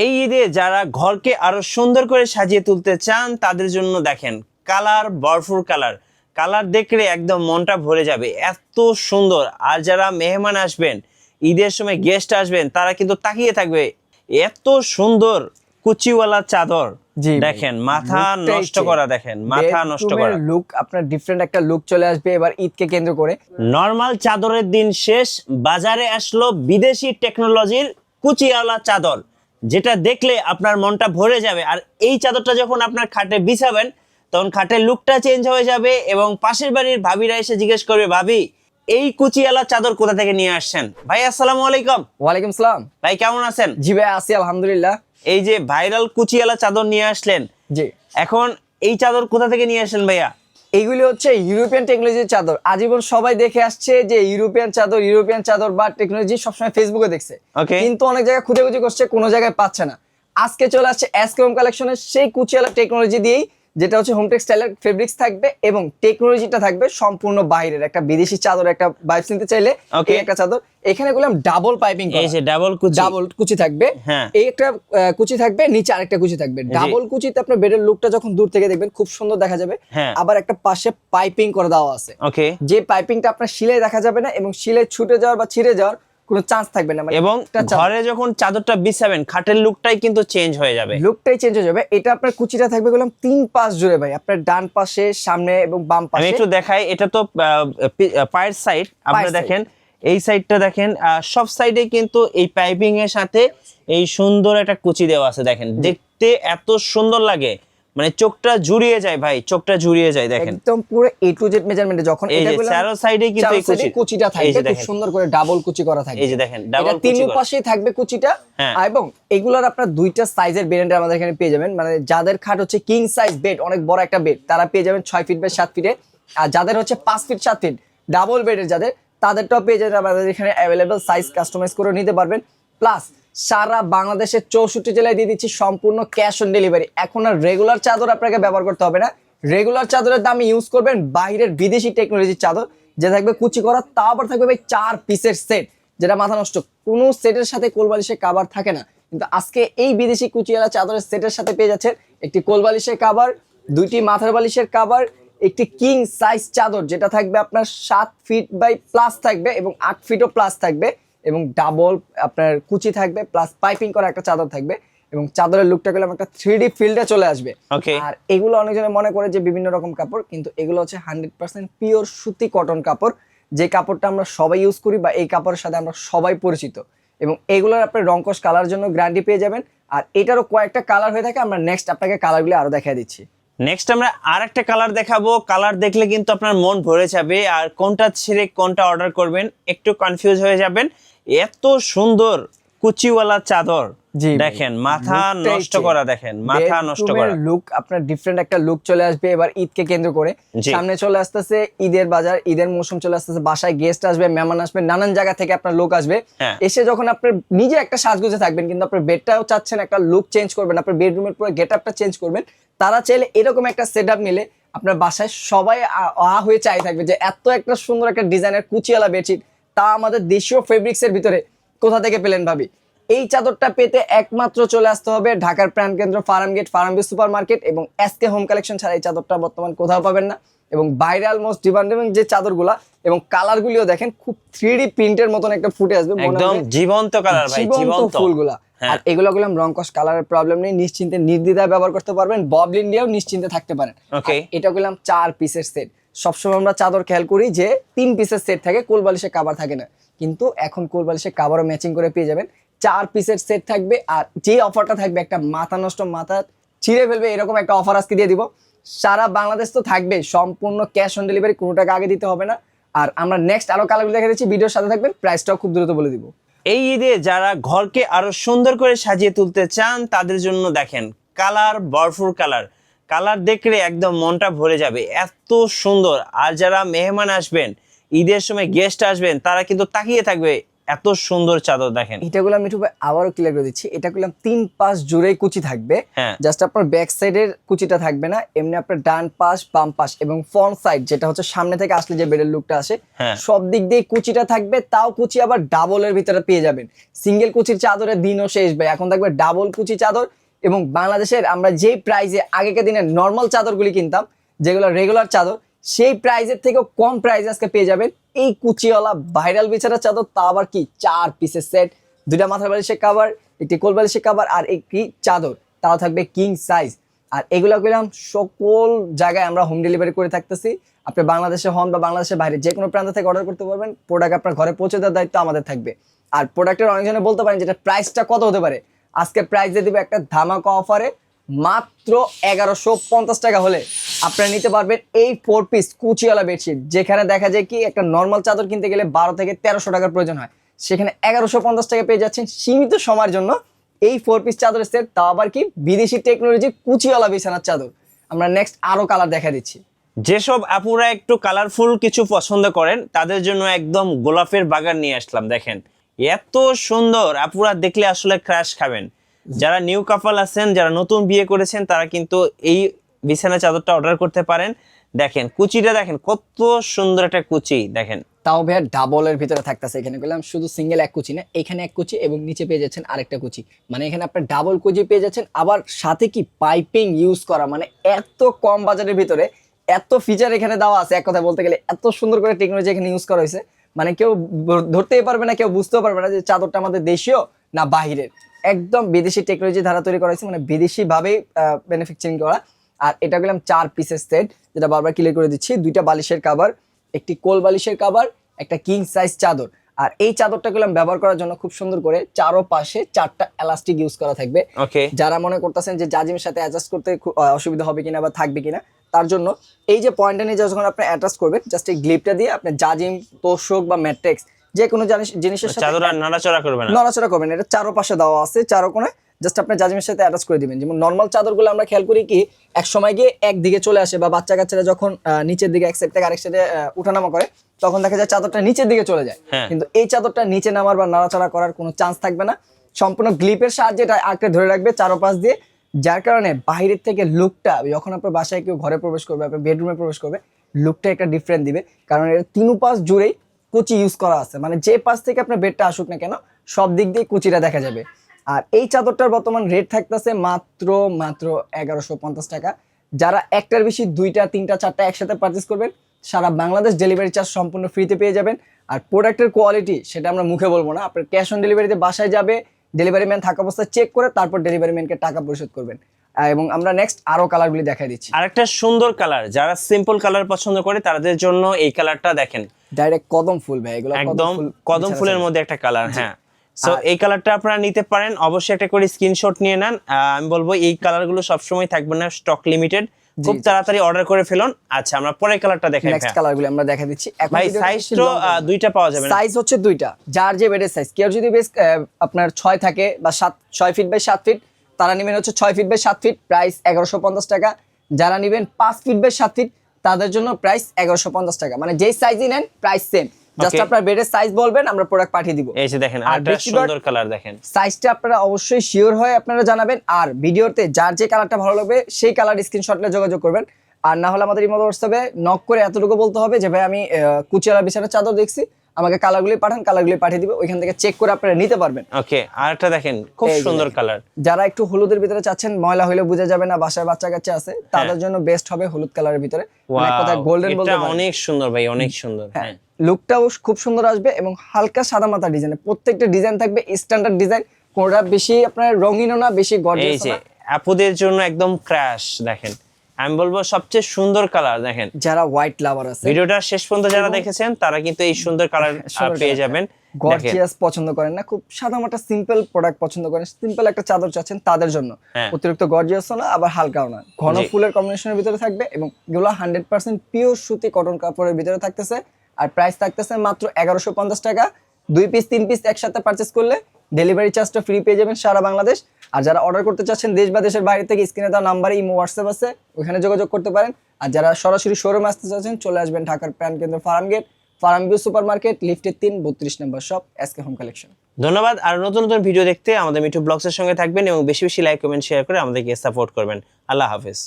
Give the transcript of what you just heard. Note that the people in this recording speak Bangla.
এই ঈদে যারা ঘরকে আরো সুন্দর করে সাজিয়ে তুলতে চান তাদের জন্য দেখেন কালার, ভরপুর কালার। কালার দেখলে একদম মনটা ভরে যাবে, এত সুন্দর। আর যারা মেহমান আসবেন, ঈদের সময় গেস্ট আসবেন, তারা কিন্তু তাকিয়ে থাকবে। এত সুন্দর কুচিওয়ালা চাদর জি ভাই, দেখেন, মাথা লুকটাই নষ্ট চেঞ্জ। করা। দেখেন মাথা নষ্ট করা লুক, আপনার ডিফারেন্ট একটা লুক চলে আসবে এবার ঈদকে কেন্দ্র করে। নরমাল চাদরের দিন শেষ, বাজারে আসলো বিদেশি টেকনোলজির কুচিওয়ালা চাদর, যেটা দেখলে আপনার মনটা ভরে যাবে। আর এই চাদরটা যখন আপনার খাটে বিছাবেন, তখন খাটের লুকটা চেঞ্জ হয়ে যাবে এবং পাশের বাড়ির ভাবিরা এসে জিজ্ঞেস করবে, ভাবি এই কুচিওয়ালা চাদর কোথা থেকে নিয়ে আসছেন? ভাই আসসালামু আলাইকুম। ওয়ালাইকুম সালাম। ভাই কেমন আছেন? জি ভাই, আছি আলহামদুলিল্লাহ। এই যে ভাইরাল কুচিওয়ালা চাদর নিয়ে আসলেন, জি, এখন এই চাদর কোথা থেকে নিয়ে আসলেন ভাইয়া? এইগুলি হচ্ছে ইউরোপিয়ান টেকনোলজির চাদর। আজীবন সবাই দেখে আসছে যে ইউরোপিয়ান চাদর বা টেকনোলজি সবসময় ফেসবুকে দেখছে, Okay. কিন্তু অনেক জায়গায় খুঁজে করছে, কোনো জায়গায় পাচ্ছে না। আজকে চলে আসছে এসকে হোম কালেকশনের সেই কুচিওয়ালা টেকনোলজি দিয়েই, যেটা হচ্ছে হোম টেক্সটাইলের ফেব্রিক্স থাকবে এবং টেকনোলজিটা থাকবে সম্পূর্ণ বাইরের একটা বিদেশি চাদর। একটা ভাইবস নিতে চাইলে Okay. এই একটা চাদর। এখানে বললাম ডাবল পাইপিং, এই যে ডাবল কুচি থাকবে। হ্যাঁ। এই একটা কুচি থাকবে, নিচে আরেকটা কুচি থাকবে। ডাবল কুচিতে আপনার বেডের লুকটা যখন দূর থেকে দেখবেন খুব সুন্দর দেখা যাবে। হ্যাঁ। আবার একটা পাশে পাইপিং করে দেওয়া আছে, ওকে। যে পাইপিংটা আপনার শিলায় দেখা যাবে না এবং শিলায় ছুটে যাওয়ার বা ছিঁড়ে যাওয়ার কোনো চান্স থাকবে না। এবং ঘরে যখন চাদরটা বিছাবেন, খাটের লুকটাই কিন্তু চেঞ্জ হয়ে যাবে, লুকটাই চেঞ্জ হয়ে যাবে। এটা আপনার কুচিটা থাকবে বললাম 3 পাশ জুড়ে ভাই, আপনার ডান পাশে, সামনে এবং বাম আমি পাশে। একটু দেখাই। এটা তো পায়ের সাইড, আপনারা দেখেন এই সাইডটা দেখেন, সব সাইডে কিন্তু এই পাইপিং এর সাথে এই সুন্দর একটা কুচি দেওয়া আছে। দেখেন দেখতে এত সুন্দর লাগে, মানে চোখটা জুড়িয়ে যায় ভাই, চোখটা জুড়িয়ে যায়। দেখেন একদম পুরো A to Z মেজারমেন্টে যখন এই এটা যে বললাম চারো সাইডে কিন্তু এই কুচিটা এই থাকবে, যে খুব দেখেন, সুন্দর করে ডাবল কুচি করা থাকবে। এই যে দেখেন ডাবল এটা তিন পাশেই থাকবে কুচিটা। হ্যাঁ। এবং এগুলোর আপনার দুইটা সাইজের বেড আমাদের এখানে পেয়ে যাবেন। মানে যাদের খাট হচ্ছে কিং সাইজ বেড, অনেক বড় একটা বেড, তারা পেয়ে যাবেন 6 ফিট বাই 7 ফিটে। আর যাদের হচ্ছে 5 ফিট 7 ফিট ডাবল বেডের যাদের, তাদেরটাও পেয়ে যাবেন আমাদের এখানে অ্যাভেলেবল সাইজ কাস্টমাইজ করে নিতে পারবেন। প্লাস সারা বাংলাদেশের 64 জেলায় দিয়ে দিচ্ছি সম্পূর্ণ ক্যাশ অন ডেলিভারি। এখন আর রেগুলার চাদর আপনাকে ব্যবহার করতে হবে না। রেগুলার চাদরের দামে ইউজ করবেন বাইরের বিদেশি টেকনোলজির চাদর, যে থাকবে কুচি করা, তাও আবার থাকবে ভাই 4 পিসের সেট, যেটা মাথা নষ্ট। কোনো সেটের সাথে কোলবালিশের কাভার থাকে না, কিন্তু আজকে এই বিদেশি কুচিওয়ালা চাদরের সেটের সাথে পেয়ে যাচ্ছেন একটি কোলবালিশের কাভার, 2টি মাথার বালিশের কাভার, একটি কিং সাইজ চাদর যেটা থাকবে আপনার 7 ফিট বাই প্লাস থাকবে এবং 8 ফিটও প্লাস থাকবে, এবং ডাবল আপনার কুচি থাকবে, প্লাস পাইপিং করা একটা চাদর থাকবে। এবং চাদরের লুকটা গেলে একটা 3D ফিল্ডে চলে আসবে। আর এগুলো অনেকজনে মনে করে যে বিভিন্ন রকম কাপড়, কিন্তু এগুলো হচ্ছে 100% পিওর সুতি কটন কাপড়, যে কাপড়টা আমরা সবাই ইউজ করি বা এই কাপড়ের সাথে আমরা সবাই পরিচিত। এবং এগুলোর আপনি রংকশ কালার জন্য গ্যারান্টি পেয়ে যাবেন। আর এটারও কয়েকটা কালার হয়ে থাকে, আমরা নেক্সট আপনাকে কালারগুলো আরো দেখাই দিচ্ছি। নেক্সট আমরা আরেকটা কালার দেখাবো। কালার দেখলে কিন্তু আপনার মন ভরে যাবে, আর কোনটা ছেড়ে কোনটা অর্ডার করবেন একটু কনফিউজ হয়ে যাবেন। এত সুন্দর কুচিওয়ালা চাদর দেখেন, মাথা নষ্ট করা। দেখেন মাথা নষ্ট করা লুক, আপনার ডিফারেন্ট একটা লুক চলে আসবে এবার ঈদকে কেন্দ্র করে। সামনে চলে আসতেছে ঈদের বাজার, ঈদের মৌসুম চলে আসতেছে, বাসায় গেস্ট আসবে, মেহমান আসবে, নানান জায়গা থেকে আপনার লোক আসবে। এসে যখন আপনার নিজে একটা সাজগুজে থাকবেন, কিন্তু আপনার বেডটাও চাচ্ছেন একটা লুক চেঞ্জ করবেন, আপনার বেডরুমের পুরো গেটআপটা চেঞ্জ করবেন, তারা চাইলে এরকম একটা সেটআপ নিলে আপনার বাসায় সবাই হয়ে চাই থাকবে যে এত একটা সুন্দর একটা ডিজাইনের কুচিওয়ালা বেডশিট, তা আমাদের দেশীয় ফেব্রিক্সের ভিতরে কোথা থেকে পেলেন ভাবি? এই চাদরটা পেতে একমাত্র চলে আসতে হবে ঢাকার প্রাণকেন্দ্র ফার্মগেট, ফার্মগেট সুপার মার্কেট এবং এসকে হোম কালেকশন ছাড়া এই চাদরটা বর্তমান কোথাও পাবেন না। এবং ভাইরাল মোস্ট ডিমান্ডিং যে চাদরগুলা এবং কালারগুলিও দেখেন খুব 3D প্রিন্টের মতন একটা ফুটে আসবে, একদম জীবন্ত কালার ভাই, জীবন্ত ফুলগুলা। আর এগুলো গুলাম রংকশ কালারের প্রবলেম নেই, নিশ্চিন্তে নির্দ্বিধায় ব্যবহার করতে পারবেন, ববলিন দিয়েও নিশ্চিন্তে থাকতে পারেন। এটা গুলাম 4 পিসের সেট। সবসময় আমরা চাদর খেয়াল করি যে 3 পিসের সেট থাকে, কোলবালিশের কাভার থাকে না, কিন্তু এখন কোলবালিশের কাভারও ম্যাচিং করে পেয়ে যাবেন। 4 পিসের সেট থাকবে। আর যে অফারটা থাকবে, একটা মাথা নষ্ট, মাথা ছিঁড়ে ফেলবে এরকম একটা অফার আজকে দিয়ে দিব। সারা বাংলাদেশ তো থাকবে সম্পূর্ণ ক্যাশ অন ডেলিভারি, কোনো টাকা আগে দিতে হবে না। আর আমরা নেক্সট আরো কালারগুলো দেখে দিচ্ছি, ভিডিওর সাথে থাকবেন, প্রাইসটাও খুব দ্রুত বলে দিব। এই ঈদে যারা ঘরকে আরো সুন্দর করে সাজিয়ে তুলতে চান তাদের জন্য দেখেন কালার, ভরপুর কালার। কালার দেখলে একদম মনটা ভরে যাবে, এত সুন্দর। আর যারা মেহমান আসবেন, ঈদের সময় গেস্ট আসবেন, তারা কিন্তু তাকিয়ে থাকবে এত সুন্দর চাদর দেখেন। এটাগুলো আমি একটু আবারও ক্লিয়ার করে দিচ্ছি, এটা করলাম 3 পাশ জুড়েই কুচি থাকবে, হ্যাঁ। জাস্ট আপনার ব্যাক সাইডের কুচিটা থাকবে না, এমনি আপনার ডান পাশ বাম পাশ এবং ফ্রন্ট সাইড যেটা হচ্ছে সামনে থেকে আসলে যে বেডের লুকটা আসে হ্যাঁ। সব দিক দিয়ে কুচিটা থাকবে। তাও কুচি আবার ডাবলের ভিতরে পেয়ে যাবেন, সিঙ্গেল কুচির চাদরের দিনও শেষ ভাই, এখন থাকবে ডাবল কুচি চাদর। এবং বাংলাদেশের আমরা যে প্রাইসে আগেকার দিনে নর্মাল চাদরগুলি কিনতাম যেগুলো রেগুলার চাদর, সেই প্রাইসের থেকেও কম প্রাইসে আজকে পেয়ে যাবেন এই কুচিওয়ালা ভাইরাল বিছানার চাদর। তা আবার কি 4 পিসের সেট, 2টা মাথার বালিশের কভার, একটি কোল বালিশের কভার আর একটি চাদর, তাও থাকবে কিং সাইজ। আর এগুলো করলাম সকল জায়গায় আমরা হোম ডেলিভারি করে থাকতেছি। আপনি বাংলাদেশে হন বা বাংলাদেশের বাইরে যে কোনো প্রান্ত থেকে অর্ডার করতে পারবেন, প্রোডাক্ট আপনার ঘরে পৌঁছে দেওয়ার দায়িত্ব আমাদের থাকবে। আর প্রোডাক্টের অনেকজনে বলতে পারেন যেটা প্রাইসটা কত হতে পারে, আজকে প্রাইস দিয়ে দিবে একটা ধামাকা অফারে, মাত্র 1150 টাকা হলে আপনারা নিতে পারবেন এই 4 পিস কুচিওয়ালা বেডশিট। যেখানে দেখা যায় কি একটা নর্মাল চাদর কিনতে গেলে 12 থেকে 1300 টাকার প্রয়োজন হয়, সেখানে 1150 টাকা পেয়ে যাচ্ছেন সীমিত সময়ের জন্য এই 4 পিস চাদরের সেট, তাও আবার কি বিদেশি টেকনোলজি কুচিওয়ালা বিছানার চাদর। আমরা নেক্সট আরো কালার দেখা দিচ্ছি। যেসব আপুরা একটু কালারফুল কিছু পছন্দ করেন তাদের জন্য একদম গোলাপের বাগান নিয়ে আসলাম। দেখেন এত সুন্দর, আপুরা দেখলে আসলে ক্রাশ খাবেন। যারা নিউ কাপল আছেন, যারা নতুন বিয়ে করেছেন, তারা কিন্তু এই বিছানা চাদরটা অর্ডার করতে পারেন। দেখেন কুচিটা দেখেন কত সুন্দর একটা কুচি দেখেন। তাও ভাইয়া ডাবলের ভিতরে থাকতেছে, এখানে বললাম শুধু সিঙ্গেল এক কুচি না, এখানে এক কুচি এবং নিচে পেয়ে যাচ্ছেন আরেকটা কুচি, মানে এখানে আপনার ডাবল কুচি পেয়ে যাচ্ছেন। আবার সাথে কি পাইপিং ইউজ করা, মানে এত কম বাজারের ভিতরে এত ফিচার এখানে দেওয়া আছে, এক কথা বলতে গেলে এত সুন্দর করে টেকনোলজি এখানে ইউজ করা হয়েছে, মানে কেউ ধরতেই পারবে না, কেউ বুঝতেও পারবে না যে চাদরটা আমাদের দেশীয় না বাহিরের। একদম বিদেশি টেকনোলজি ধারা তৈরি করা হয়েছে, মানে বিদেশি ভাবেই ম্যানুফ্যাকচারিং করা। আর এটা গেলাম 4 পিসের সেট, যেটা বারবার ক্লিয়ার করে দিচ্ছি, 2টা বালিশের কভার, একটি কোল বালিশের কভার, একটা কিং সাইজ চাদর। আর এই চাদরটা গেলাম ব্যবহার করার জন্য খুব সুন্দর করে চারো পাশে 4টা এলাস্টিক ইউজ করা থাকবে। ওকে, যারা মনে করতেছেন যে জাজিমের সাথে অ্যাডজাস্ট করতে অসুবিধা হবে কিনা বা থাকবে কিনা, তার জন্য এই যে পয়েন্টটা নিয়ে যখন আপনি অ্যাটাচ করবেন, জাস্ট এই গ্লিপটা দিয়ে আপনি জাজিম, তোষক বা ম্যাট্রিক্স যে কোনো জিনিসের সাথে চাদর আর নাড়াচড়া করবে না, নড়াচড়া করবেন। এটা চারো পাশে দেওয়া আছে, চারো কোণে জাস্ট আপনার জাজিমের সাথে অ্যাটাচ করে দিবেন। যেমন নর্মাল চাদরগুলো আমরা খেয়াল করি কি এক সময় গিয়ে একদিকে চলে আসে, বা বাচ্চা কাচ্চারা যখন নিচের দিকে এক সাইড থেকে আরেক সাইডে উঠানামা করে, তখন দেখা যায় চাদরটা নিচের দিকে চলে যায়। কিন্তু এই চাদরটা নিচে নামার বা নাড়াচাড়া করার কোনো চান্স থাকবে না, সম্পূর্ণ গ্লিপের সাহায্যে এটা আঁকড়ে ধরে রাখবে চারোপাশ দিয়ে, যার কারণে বাইরের থেকে লুকটা যখন আপনার বাসায় কেউ ঘরে প্রবেশ করবে, আপনার বেডরুমে প্রবেশ করবে, লুকটা একটা ডিফারেন্ট দিবে। কারণ এর 3 পাশ জুড়েই কুচি ইউজ করা আছে, মানে যে পাশ থেকে আপনার বেডটা আসুক না কেন সব দিক দিয়ে কুচিটা দেখা যাবে। আর এই চাদরটার বর্তমান রেট থাকতেছে মাত্র 1150 টাকা। যারা একটার বেশি 2টা 3টা 4টা একসাথে পারচেস করবেন, সারা বাংলাদেশ ডেলিভারি চার্জ সম্পূর্ণ ফ্রিতে পেয়ে যাবেন। আর প্রোডাক্টের কোয়ালিটি সেটা আমরা মুখে বলবো না, আপনার ক্যাশ অন ডেলিভারিতে বাসায় যাবে, ডেলিভারি ম্যান থাকা অবস্থায় চেক করে তারপর ডেলিভারি ম্যানকে টাকা পরিশোধ করবেন। এবং আমরা নেক্সট আরো কালারগুলি দেখাই দিচ্ছি। আরেকটা সুন্দর কালার, যারা সিম্পল কালার পছন্দ করে তাদের জন্য এই কালারটা দেখেন, ডাইরেক্ট কদম ফুল ভাই, এগুলো একদম কদম ফুলের মধ্যে একটা কালার। হ্যাঁ, সো এই কালারটা আপনারা নিতে পারেন, অবশ্যই একটা করে স্ক্রিনশট নিয়ে নেন। আমি বলবো এই কালারগুলো সবসময় থাকবে না, স্টক লিমিটেড, খুব তাড়াতাড়ি অর্ডার করে ফেলুন। আচ্ছা, আমরা পরের কালারটা দেখাই। নেক্সট কালারগুলো আমরা দেখা দিচ্ছি। ভাই সাইজ তো 2টা পাওয়া যাবে না, সাইজ হচ্ছে 2টা, যার যে বেডের সাইজ। কেউ যদি বেশ আপনার 6 থাকে বা 6 ফিট বাই 7 ফিট, তারা নেবেন হচ্ছে 6 ফিট বাই 7 ফিট, প্রাইস 1150 টাকা। যারা নেবেন 5 ফিট বাই 7 ফিট, তাদের জন্য প্রাইস 1150 টাকা। মানে যেই সাইজই নেন প্রাইস সেম, জাস্ট আপনার বেডের সাইজ বলবেন, আমরা প্রোডাক্ট পাঠিয়ে দিব। এই যে দেখেন আরেকটা সুন্দর কালার দেখেন, সাইজটা আপনারা অবশ্যই শিওর হয়ে আপনারা জানাবেন। আর ভিডিওতে যার যে কালারটা ভালো লাগবে সেই কালার স্ক্রিনশটে যোগাযোগ করবেন। আর না হলে আমাদের ইমো হোয়াটসঅ্যাপে নক করে এতটুকু বলতে হবে যে ভাই আমি কুচিয়ালা বিছানার চাদর দেখছি, আমাকে কালারগুলি পাঠান, কালারগুলি পাঠিয়ে দিব, ওইখান থেকে চেক করে আপনারা নিতে পারবেন। ওকে, আরেকটা দেখেন খুব সুন্দর কালার। যারা একটু হলুদের ভিতরে চাচ্ছেন, ময়লা হলে বোঝা যাবে না, বাসায় বাচ্চা কাচ্চা আছে, তাদের জন্য বেস্ট হবে হলুদ কালারের ভিতরে। মানে কথা গোল্ডেন বলতে এটা অনেক সুন্দর ভাই, অনেক সুন্দর। হ্যাঁ, লুকটাও খুব সুন্দর আসবে এবং হালকা সাদা মাথা ডিজাইন, প্রত্যেকটা ডিজাইন থাকবে স্ট্যান্ডার্ড ডিজাইন, কোনটা বেশি আপনার রঙিনও না, বেশি এই গর্জিয়াস যে না। আপুদের জন্য একদম ক্র্যাশ দেখেন, আমি বলবো সবচেয়ে সুন্দর কালার দেখেন। যারা হোয়াইট লাভার আছে, ভিডিওটা শেষ পর্যন্ত যারা দেখেছেন তারা কিন্তু এই সুন্দর কালার পেয়ে যাবেন। গর্জিয়াস পছন্দ করেন না, খুব সাদা মাটা সিম্পল প্রোডাক্ট পছন্দ করেন, সিম্পল একটা চাদর চাচ্ছেন, তাদের জন্য অতিরিক্ত গর্জিয়াসও না আবার হালকাও না, ঘন ফুলের কম্বিনেশনের ভিতরে থাকবে এবং এগুলো 100% পিওর সুতি কটন কাপড়ের ভিতরে থাকতেছে। আর প্রাইস থাকতেছে মাত্র 1150 টাকা। 2 পিস 3 পিস একসাথে পারচেস করলে ডেলিভারি চার্জটা ফ্রি পেয়ে যাবেন সারা বাংলাদেশ। আর যারা অর্ডার করতে চাচ্ছেন দেশ বা দেশের বাইরে থেকে, স্ক্রিনে দেওয়া নাম্বারে ইমো হোয়াটসঅ্যাপ আছে, ওখানে যোগাযোগ করতে পারেন। আর যারা সরাসরি শোরুমে আসতে চাচ্ছেন, চলে আসবেন ঢাকার প্রাণকেন্দ্র ফার্ম গেট, ফার্মভিউ সুপার মার্কেট, লিফটের 3, 32 নম্বর শপ, এসকে হোম কালেকশন। ধন্যবাদ। আর নতুন নতুন ভিডিও দেখতে আমাদের মিঠু ব্লগসের সঙ্গে থাকবেন এবং বেশি বেশি লাইক কমেন্ট শেয়ার করে আমাদেরকে সাপোর্ট করবেন। আল্লাহ হাফেজ।